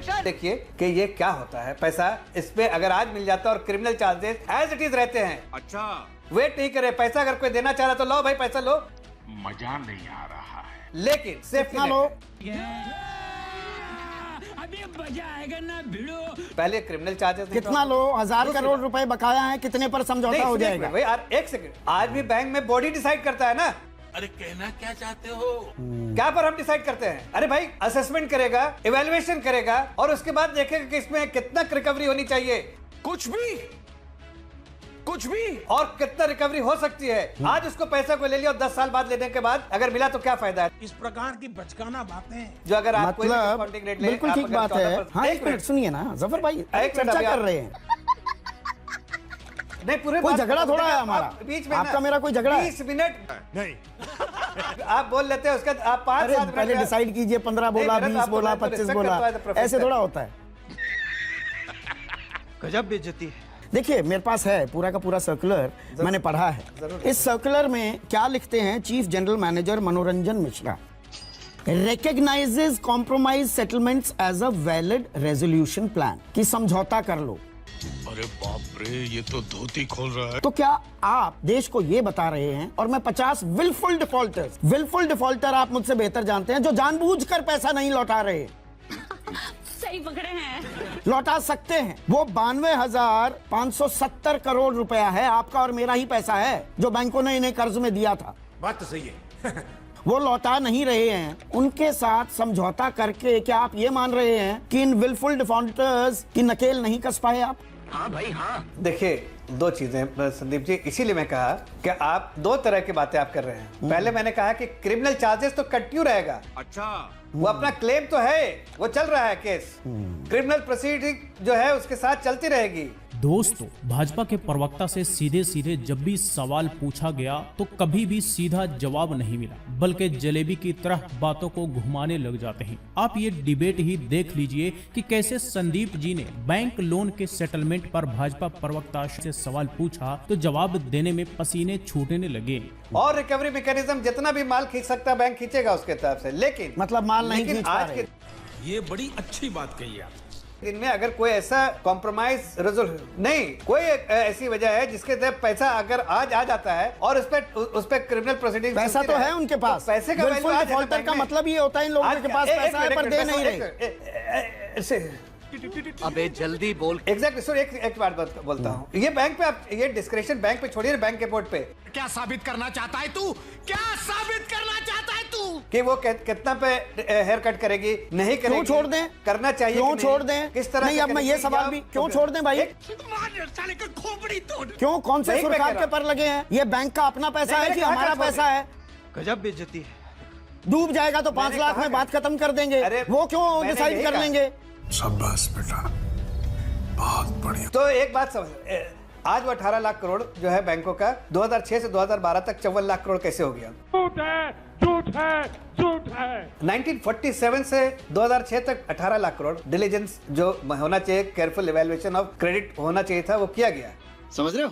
Action. देखिए कि ये क्या होता है, पैसा इस पे अगर आज मिल जाता और criminal charges as it is रहते हैं। अच्छा, वेट नहीं करे, पैसा अगर कोई देना चाह रहा तो लो भाई पैसा लो, मजा नहीं आ रहा है। लेकिन सेफ्टी लो अभी मजा आएगा ना भिड़ो। पहले क्रिमिनल चार्जेस कितना लो, 1000 करोड़ रुपए बकाया है, कितने पर समझौता हो जाएगा? भाई एक सेकंड, आज भी बैंक में बॉडी डिसाइड करता है ना। अरे कहना क्या चाहते हो? क्या पर हम डिसाइड करते हैं? अरे भाई असेसमेंट करेगा, इवैल्यूएशन करेगा और उसके बाद देखेगा कि इसमें कितना रिकवरी होनी चाहिए, कुछ भी और कितना रिकवरी हो सकती है। आज उसको पैसा को ले लिया और 10 साल बाद लेने के बाद अगर मिला तो क्या फायदा है? इस प्रकार की बचकाना बातें जो अगर आप कोई भी मतलब डिस्काउंटिंग रेट ले, बिल्कुल आप ठीक अगर बात है। 14% हाँ एक मिनट सुनिए ना जफर भाई, चर्चा कर रहे हैं। नहीं पूरे कोई झगड़ा थोड़ा है हमारा, बीच में आपका मेरा कोई झगड़ा है? 20 मिनट नहीं। आप बोल लेते हैं, उसका आप 5 अरे 7 मिनट पहले डिसाइड कीजिए, 15 बोला, 20 बोला, 25 बोला, ऐसे थोड़ा होता है। गजब बेइज्जती है। देखिए मेरे पास है पूरा का पूरा सर्कुलर, मैंने पढ़ा है। इस सर्कुलर में क्या लिखते हैं चीफ जनरल मैनेजर मनोरंजन Mishra, recognizes compromise settlements as a valid resolution plan, कि समझौता कर लो। अरे बाप रे, ये तो धोती खोल रहा है। तो क्या आप देश को ये बता रहे हैं, और मैं 50 विलफुल डिफॉल्टर आप मुझसे बेहतर जानते हैं जो जानबूझकर पैसा नहीं लौटा रहे, सही पकड़े हैं, लौटा सकते हैं। वो 92,570 करोड़ रुपया है, आपका और मेरा ही पैसा है जो बैंकों ने इन्हें कर्ज में दिया था। बात तो सही है। वो लौटा नहीं रहे हैं, उनके साथ समझौता करके क्या आप ये मान रहे हैं कि इन विलफुल डिफॉल्टर्स की नकेल नहीं कस पाए आप? हाँ भाई हाँ। देखिए दो चीजें संदीप जी, इसीलिए मैं कहा कि आप दो तरह की बातें आप कर रहे हैं। पहले मैंने कहा कि क्रिमिनल चार्जेस तो कंटिन्यू रहेगा, अच्छा, वो अपना क्लेम तो है, वो चल रहा है केस, क्रिमिनल प्रोसीडिंग जो है उसके साथ चलती रहेगी। दोस्तों, भाजपा के प्रवक्ता से सीधे सीधे जब भी सवाल पूछा गया तो कभी भी सीधा जवाब नहीं मिला, बल्कि जलेबी की तरह बातों को घुमाने लग जाते हैं। आप ये डिबेट ही देख लीजिए कि कैसे संदीप जी ने बैंक लोन के सेटलमेंट पर भाजपा प्रवक्ता से सवाल पूछा तो जवाब देने में पसीने छूटने लगे। और रिकवरी मैकेनिज्म जितना भी माल खींच सकता है बैंक खींचेगा उसके तरफ से, लेकिन मतलब माल नहीं खींच पा आज रहे। के ये बड़ी अच्छी बात कही आप। इनमें अगर कोई ऐसा कॉम्प्रोमाइज नहीं, कोई ऐसी वजह है जिसके तहत पैसा अगर आज आ जाता है और उस पे क्रिमिनल प्रोसीडिंग, पैसा तो है उनके पास। तो पैसे का विलफुल डिफॉल्टर का मतलब ये होता है इन लोगों के पास पैसा है पर दे नहीं रहे। अबे जल्दी बोल। एग्जैक्टली सर, एक बात बोलता हूँ, ये बैंक पे आप ये डिस्क्रिप्शन बैंक पे छोड़िए, बैंक के बोर्ड पे क्या साबित करना चाहता है तू? क्या साबित करना चाहता है तू? कि वो कितना पे हेयर कट करेगी, नहीं करेगी, क्यों छोड़ दें? करना चाहिए, क्यों छोड़ दें? किस तरह नहीं, अब मैं ये सवाल भी क्यों छोड़ दें भाई? साले का खोपड़ी तोड़। क्यों, कौन से सुरखार के पर लगे हैं? ये बैंक का अपना पैसा है कि हमारा पैसा है? गजब बेइज्जती है। डूब जाएगा तो 5 लाख में बात खत्म कर देंगे, वो क्यों डिसाइड कर लेंगे? शाबाश बेटा, बहुत बढ़िया। तो एक बात समझ, आज वो 18 लाख करोड़ जो है बैंकों का 2006 से 2012 तक 54 लाख करोड़ कैसे हो गया? झूठ है, झूठ है, झूठ है। 1947 से 2006 तक 18 लाख करोड़ डिलीजेंस जो होना चाहिए, केयरफुल इवैल्यूएशन ऑफ क्रेडिट होना चाहिए था, वो किया गया। समझ रहे हो?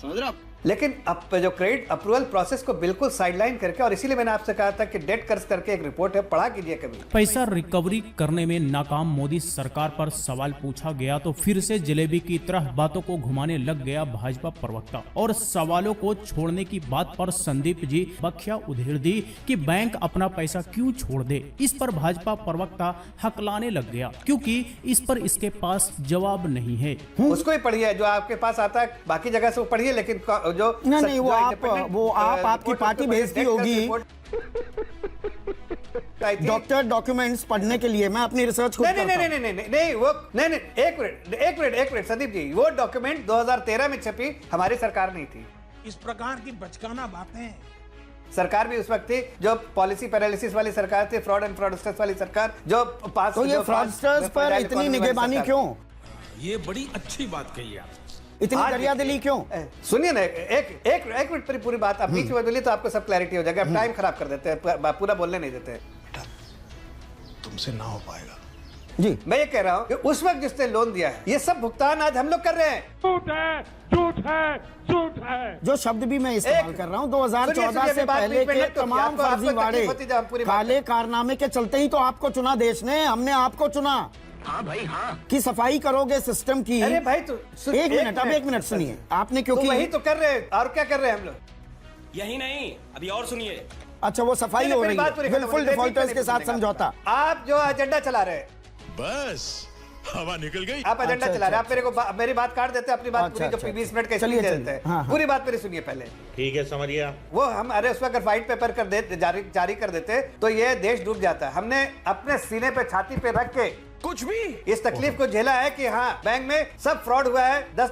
समझ रहे हो आप? लेकिन अब जो क्रेडिट अप्रूवल प्रोसेस को बिल्कुल साइडलाइन करके, और इसीलिए मैंने आपसे कहा था कि डेट कर्ज करके एक रिपोर्ट है, पढ़ा कीजिए कभी। पैसा रिकवरी करने में नाकाम मोदी सरकार पर सवाल पूछा गया तो फिर से जलेबी की तरह बातों को घुमाने लग गया भाजपा प्रवक्ता, और सवालों को छोड़ने की बात पर संदीप जी बखिया उधेड़ दी कि बैंक अपना पैसा क्यों छोड़ दे। इस पर भाजपा प्रवक्ता हकलाने लग गया क्योंकि इस पर इसके पास जवाब नहीं है। उसको ही पढ़िए जो आपके पास आता है, बाकी जगह से वो पढ़िए, लेकिन जो नहीं, वो आपकी पार्टी भेजती होगी डॉक्टर डॉक्यूमेंट्स पढ़ने के लिए। मैं अपनी रिसर्च को एक मिनट संदीप जी, वो डॉक्यूमेंट 2013 में छपी, हमारी सरकार नहीं थी। इस प्रकार की बचकाना बातें। सरकार भी उस वक्त थी जो पॉलिसी पैरालिसिस वाली सरकार थी, फ्रॉड एंड फ्रॉडस्टर्स वाली सरकार जो पास। तो ये फ्रॉडस्टर्स पर इतनी निगहबानी क्यों? ये बड़ी अच्छी बात कही आप। इतनी दरियादिली क्यों? सुनिए ना, एक मिनट पर पूरी बात आप बीच में बोलिए तो आपको सब क्लैरिटी हो जाएगा। आप टाइम खराब कर देते हैं, पूरा बोलने नहीं देते। तुमसे ना हो पाएगा जी। मैं ये कह रहा हूँ कि उस वक्त जिसने लोन दिया है, ये सब भुगतान आज हम लोग कर रहे हैं। झूठ है, झूठ है, झूठ है। जो शब्द भी मैं इस्तेमाल कर रहा हूँ, 2014 से पहले के तमाम फर्जीवाड़े, काले कारनामे के चलते ही तो आपको चुना देश ने, हमने आपको चुना। हाँ भाई हाँ। की सफाई करोगे सिस्टम की। अरे भाई तो एक मिनट, अब एक मिनट सुनिए आपने, तो क्योंकि वही तो कर रहे हैं और क्या कर रहे हैं हम लोग। यही नहीं, अभी और सुनिए। अच्छा वो सफाई हो रही है, बिल्कुल डिफॉल्टर्स के साथ समझौता। आप जो एजेंडा चला रहे हैं, बस हवा निकल गई। आप एजेंडा अच्छा, चला रहे हैं, आप मेरे को मेरी बात काट देते हैं, अपनी बात अच्छा, पूरी जो अच्छा, 20 मिनट का चलिए, स्पीच दे चलिए, देते हैं। हाँ, हाँ। पूरी बात मेरी सुनिए पहले। ठीक है समझ गया। वो हम अरे उसमें अगर व्हाइट पेपर कर दे जारी कर देते तो ये देश डूब जाता है। हमने अपने सीने पे छाती पे रख के कुछ भी इस तकलीफ को झेला है कि हाँ बैंक में सब फ्रॉड हुआ है। 10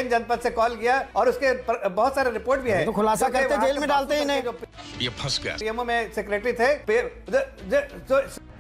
जनपद से कॉल किया और उसके बहुत सारे रिपोर्ट भी है। तो खुलासा क्योंकि करते, वहाँ जेल से में डालते ही बासु नहीं। जो ये फंस गया। पीएमओ में सेक्रेटरी थे।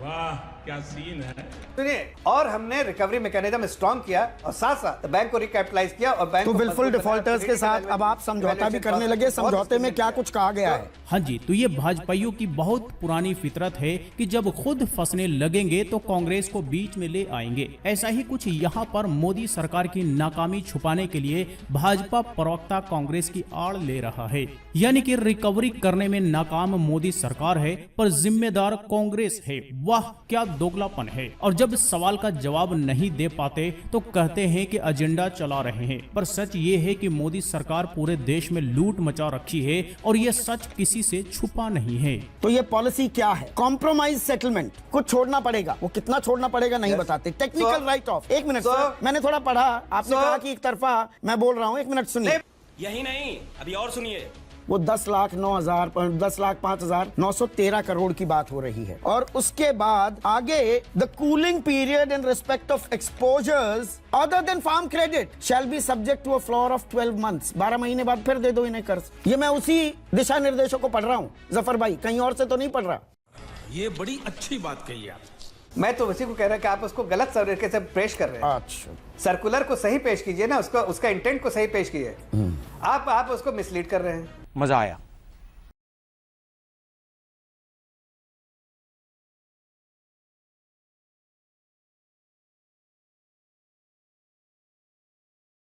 वाह क्या सीन है। सुनिए, और हमने रिकवरी मैकेनिज्म स्ट्रॉन्ग किया और साथ साथ बैंक को रिकैपिटलाइज किया और बैंक तो को बिल्कुल मजबूत डिफॉल्टर्स बनाया। के साथ अब आप समझौता भी करने लगे। समझौते में क्या कुछ कहा गया है? हाँ जी, तो ये भाजपाइयों की बहुत पुरानी फितरत है कि जब खुद फंसने लगेंगे तो कांग्रेस को बीच में ले आएंगे। ऐसा ही कुछ यहाँ पर मोदी सरकार की नाकामी छुपाने के लिए भाजपा प्रवक्ता कांग्रेस की आड़ ले रहा है। यानी कि रिकवरी करने में नाकाम मोदी सरकार है पर जिम्मेदार कांग्रेस है। वाह क्या दोगलापन है। और जब सवाल का जवाब नहीं दे पाते तो कहते हैं कि एजेंडा चला रहे हैं, पर सच ये है कि मोदी सरकार पूरे देश में लूट मचा रखी है और ये सच किसी से छुपा नहीं है। तो ये पॉलिसी क्या है? कॉम्प्रोमाइज सेटलमेंट, कुछ छोड़ना पड़ेगा। वो कितना छोड़ना पड़ेगा नहीं बताते। Technical right of. एक मिनट सर, मैंने थोड़ा पढ़ा, आपने कहा कि एक तरफा मैं बोल रहा हूँ। एक मिनट सुनिए। यही नहीं, अभी और सुनिए। वो 10,09,913 करोड़ की बात हो रही है और उसके बाद आगे the cooling period in respect of exposures other than farm credit shall be subject to a floor of 12 months. 12 महीने बाद फिर दे दो इन्हें कर्ज। ये मैं उसी दिशा निर्देशों को पढ़ रहा हूँ जफर भाई, कहीं और से तो नहीं पढ़ रहा। ये बड़ी अच्छी बात कही आप। मैं तो उसी को कह रहा कि आप उसको गलत तरीके से पेश कर रहे हैं। अच्छा, सर्कुलर को सही पेश कीजिए ना, उसका इंटेंट को सही पेश कीजिए। आप उसको मिसलीड कर रहे हैं। मजा आया।